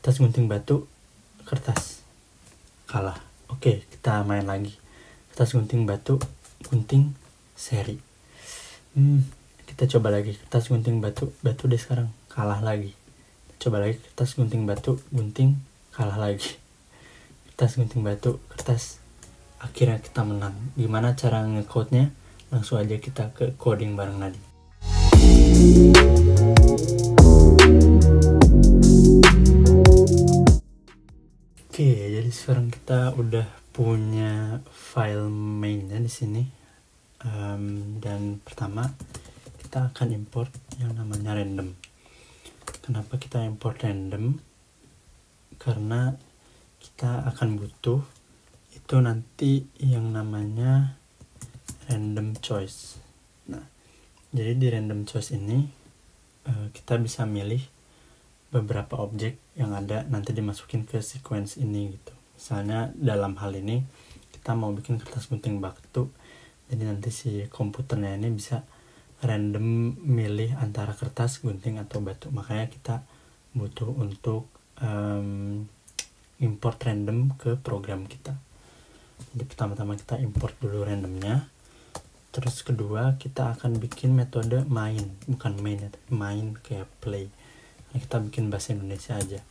kertas gunting batu, kertas, kalah. Oke, kita main lagi. Kertas gunting batu, gunting, seri. Kita coba lagi. Kertas gunting batu, batu deh sekarang, kalah lagi. Coba lagi. Kertas gunting batu, gunting, kalah lagi. Kertas gunting batu, kertas, akhirnya kita menang. Gimana cara nge-code-nya? Langsung aja kita ke coding bareng Nadine. Oke, jadi sekarang kita udah punya file mainnya di sini. Dan pertama kita akan import yang namanya random. Kenapa kita import random? Karena kita akan butuh itu nanti yang namanya random choice. Nah, jadi di random choice ini kita bisa milih beberapa objek yang ada nanti dimasukin ke sequence ini gitu. Misalnya dalam hal ini kita mau bikin kertas gunting batu, jadi nanti si komputernya ini bisa random milih antara kertas, gunting, atau batu. Makanya kita butuh untuk import random ke program kita. Jadi pertama-tama kita import dulu randomnya. Terus kedua kita akan bikin metode main, bukan main ya, tapi main kayak play. Nah, kita bikin bahasa Indonesia aja.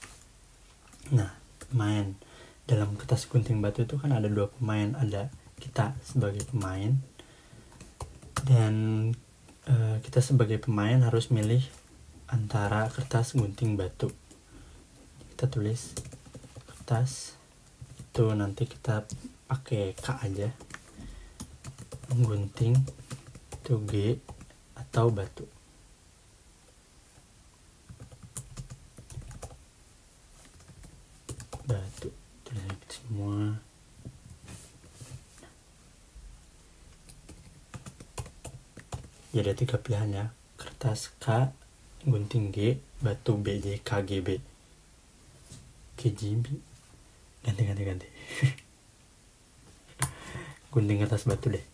Nah, main dalam kertas gunting batu itu kan ada dua pemain, ada kita sebagai pemain dan kita sebagai pemain harus milih antara kertas gunting batu. Kita tulis kertas, itu nanti kita pakai K aja, gunting itu G, atau batu. Batu tulis semua. Jadi ada 3 pilihan ya, kertas K, gunting G, batu B, J, K, G, B. KGB ganti gunting kertas batu deh,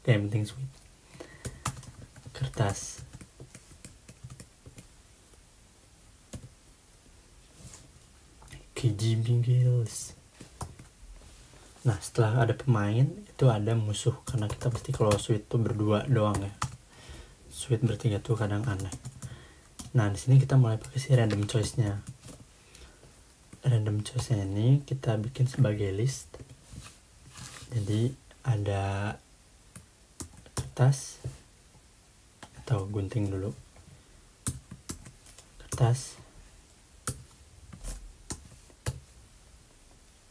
yang penting sweet. Kertas KGB girls. Nah, setelah ada pemain itu ada musuh, karena kita pasti kalau sweet tuh berdua doang ya, sweet bertiga tuh kadang aneh. Nah, di sini kita mulai pakai si random choice-nya. Random choice-nya ini kita bikin sebagai list. Jadi ada kertas atau gunting dulu, kertas,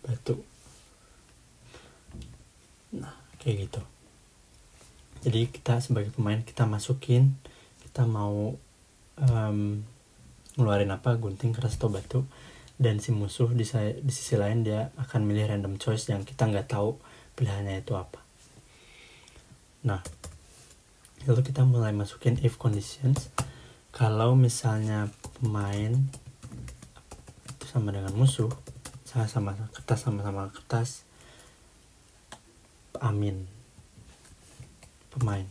batu. Nah, kayak gitu. Jadi kita sebagai pemain kita masukin, kita mau ngeluarin apa, gunting, kertas, atau batu. Dan si musuh di sisi lain dia akan milih random choice yang kita nggak tahu pilihannya itu apa. Nah, lalu kita mulai masukin if conditions. Kalau misalnya pemain itu sama dengan musuh, sama kertas, amin. Pemain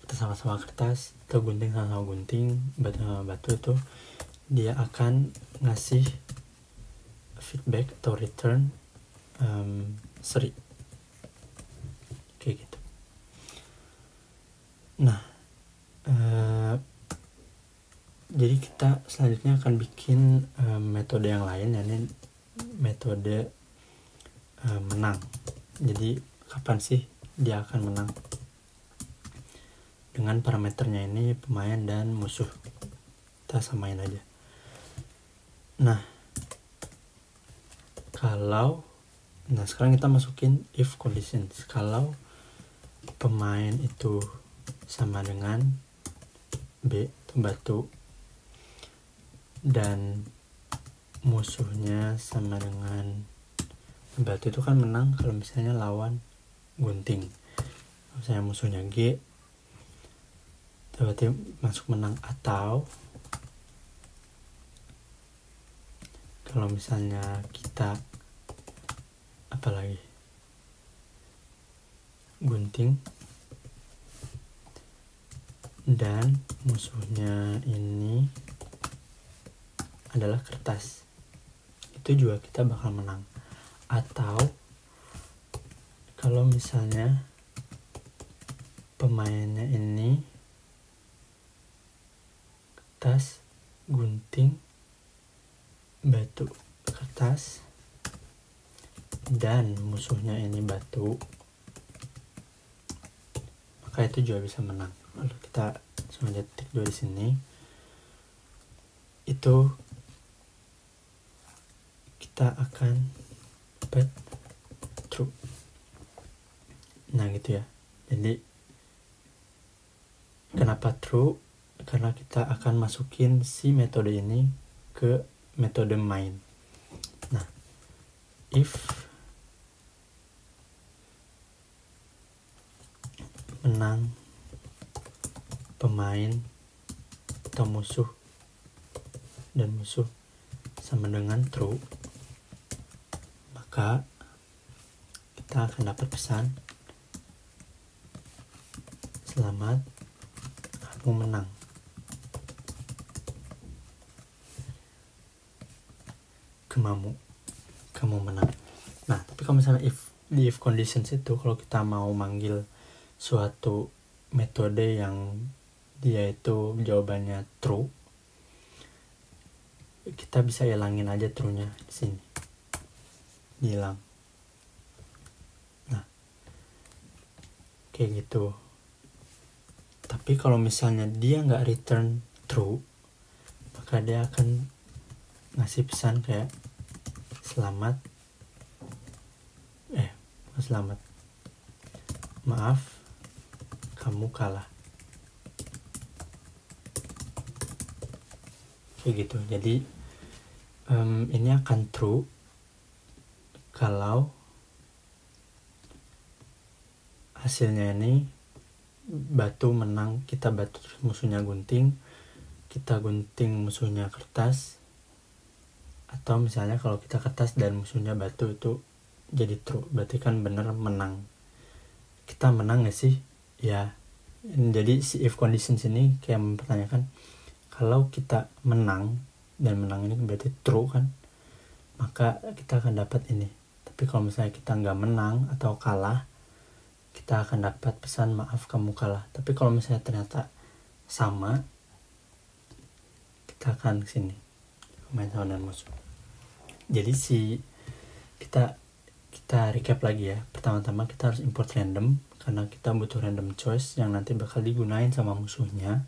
kita sama-sama kertas atau gunting sama-sama gunting, batu sama batu, itu dia akan ngasih feedback atau return seri kayak gitu. Nah, jadi kita selanjutnya akan bikin metode yang lain, yakni metode menang. Jadi kapan sih dia akan menang? Dengan parameternya ini pemain dan musuh, kita samain aja. Nah, sekarang kita masukin if conditions. Kalau pemain itu sama dengan B, batu, dan musuhnya sama dengan batu, itu kan menang kalau misalnya lawan gunting. Kalau misalnya musuhnya G, berarti masuk menang. Atau kalau misalnya kita apalagi gunting dan musuhnya ini adalah kertas, itu juga kita bakal menang. Atau kalau misalnya pemainnya ini kertas, gunting, batu, kertas, dan musuhnya ini batu, maka itu juga bisa menang. Kalau kita sengaja tik 2 di sini, itu kita akan dapat true. Nah gitu ya. Jadi kenapa true? Karena kita akan masukin si metode ini ke metode main. Nah, if menang pemain atau musuh dan musuh sama dengan true, maka kita akan dapat pesan, selamat, kamu menang. Kamu menang. Nah, tapi kalau misalnya di if conditions itu, kalau kita mau manggil suatu metode yang dia itu jawabannya true, kita bisa hilangin aja true-nya di sini. Hilang. Nah, kayak gitu. Tapi kalau misalnya dia nggak return true, maka dia akan ngasih pesan kayak selamat, maaf, kamu kalah. Kayak gitu. Jadi ini akan true kalau hasilnya ini batu menang, kita batu terus musuhnya gunting, kita gunting musuhnya kertas, atau misalnya kalau kita kertas dan musuhnya batu, itu jadi true, berarti kan bener menang. Kita menang gak sih? Ya. Jadi si if condition sini kayak mempertanyakan, kalau kita menang, dan menang ini berarti true kan, maka kita akan dapat ini. Tapi kalau misalnya kita nggak menang atau kalah, kita akan dapat pesan maaf kamu kalah. Tapi kalau misalnya ternyata sama, kita akan kesini main sama dan musuh. Jadi kita recap lagi ya. Pertama-tama kita harus import random, karena kita butuh random choice yang nanti bakal digunain sama musuhnya.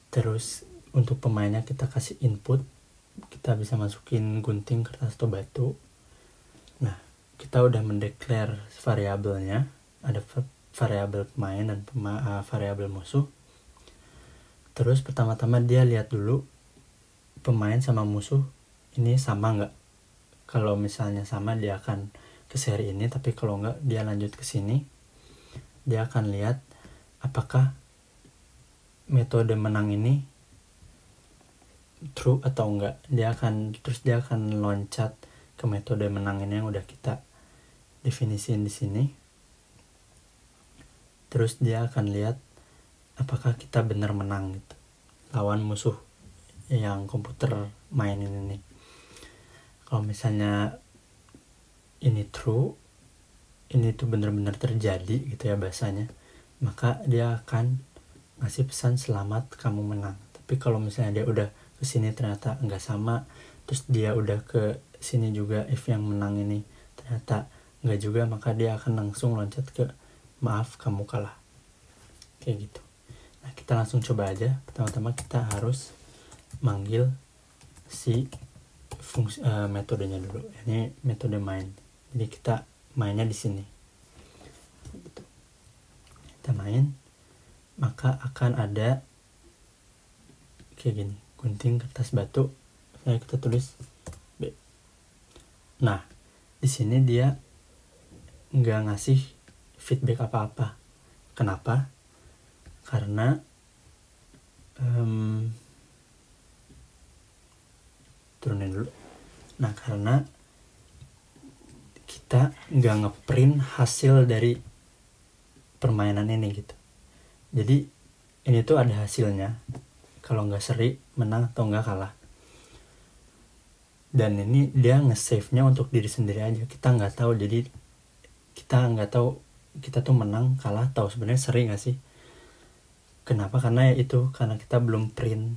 Terus untuk pemainnya kita kasih input, kita bisa masukin gunting, kertas, atau batu. Nah, kita udah mendeklar variabelnya, ada variabel pemain dan variabel musuh. Terus pertama-tama dia lihat dulu pemain sama musuh ini sama nggak. Kalau misalnya sama, dia akan ke seri ini, tapi kalau nggak, dia lanjut ke sini. Dia akan lihat apakah metode menang ini true atau enggak. Dia akan loncat ke metode menang ini yang udah kita definisiin di sini. Terus dia akan lihat apakah kita benar menang gitu lawan musuh yang komputer mainin ini. Kalau misalnya ini true, ini tuh benar-benar terjadi gitu ya bahasanya, maka dia akan ngasih pesan selamat kamu menang. Tapi kalau misalnya dia udah kesini ternyata nggak sama, terus dia udah ke sini juga, if yang menang ini ternyata nggak juga, maka dia akan langsung loncat ke maaf kamu kalah. Kayak gitu. Nah, kita langsung coba aja. Pertama-tama kita harus manggil si metodenya dulu. Ini metode main. Jadi kita mainnya di sini. Gitu. Kita main, maka akan ada kayak gini, gunting, kertas, batu. Nah, kita tulis B. Nah, di sini dia nggak ngasih feedback apa-apa. Kenapa? Karena turunin dulu. Nah, karena kita nggak ngeprint hasil dari permainan ini gitu. Jadi ini tuh ada hasilnya. Kalau nggak seri, menang atau nggak kalah. dan ini dia nge-save-nya untuk diri sendiri aja, kita nggak tahu. Jadi kita nggak tahu kita tuh menang kalah tahu sebenarnya sering nggak sih. Kenapa? Karena karena kita belum print.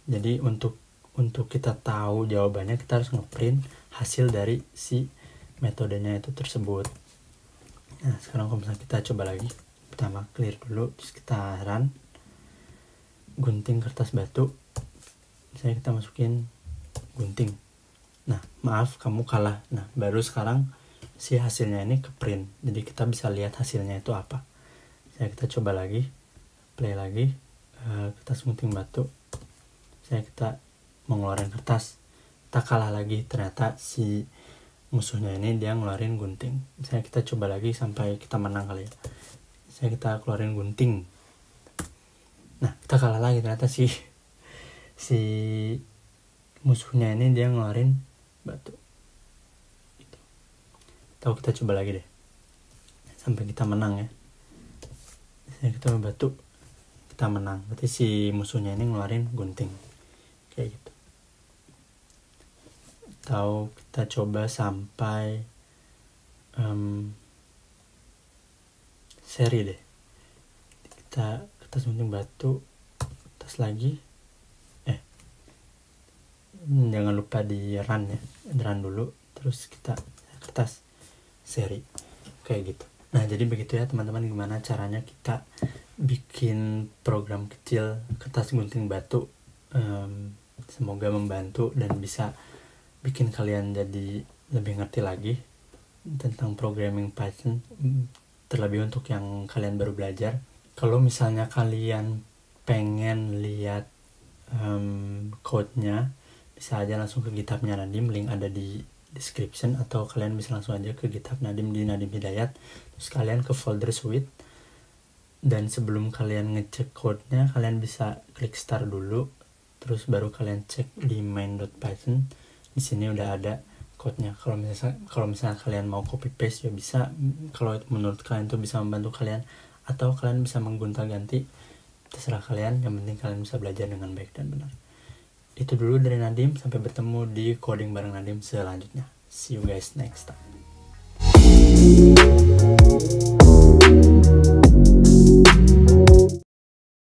Jadi untuk kita tahu jawabannya kita harus ngeprint hasil dari si metodenya itu tersebut. Nah sekarang kalau misalnya kita coba lagi, pertama clear dulu, terus kita run, gunting kertas batu, misalnya kita masukin gunting. Nah maaf kamu kalah. Nah baru sekarang si hasilnya ini ke print, jadi kita bisa lihat hasilnya itu apa. Saya kita coba lagi, play lagi, kertas gunting batu. Saya kita mau ngeluarin kertas, kita kalah lagi, ternyata si musuhnya ini dia ngeluarin gunting. Misalnya kita coba lagi sampai kita menang kali ya. Saya kita keluarin gunting. Nah kita kalah lagi, ternyata si musuhnya ini dia ngeluarin batu. Tahu, kita coba lagi deh sampai kita menang ya. Misalnya kita batu, kita menang, berarti si musuhnya ini ngeluarin gunting kayak gitu. Tahu, kita coba sampai seri deh. Kita kertas gunting batu, kertas lagi, jangan lupa di run ya, run dulu, terus kita kertas seri kayak gitu. Nah jadi begitu ya teman-teman, gimana caranya kita bikin program kecil kertas gunting batu. Semoga membantu dan bisa bikin kalian jadi lebih ngerti lagi tentang programming Python, terlebih untuk yang kalian baru belajar. Kalau misalnya kalian pengen lihat code-nya, bisa aja langsung ke GitHub-nya Nadim, link ada di description, atau kalian bisa langsung aja ke GitHub Nadim di Nadim Hidayat, terus kalian ke folder suite, dan sebelum kalian ngecek code-nya kalian bisa klik start dulu, terus baru kalian cek di main.python. Di sini udah ada code-nya. Kalau misalnya kalian mau copy paste ya bisa, kalau menurut kalian itu bisa membantu kalian, atau kalian bisa menggonta-ganti, terserah kalian, yang penting kalian bisa belajar dengan baik dan benar. Itu dulu dari Nadim, sampai bertemu di coding bareng Nadim selanjutnya. See you guys next time.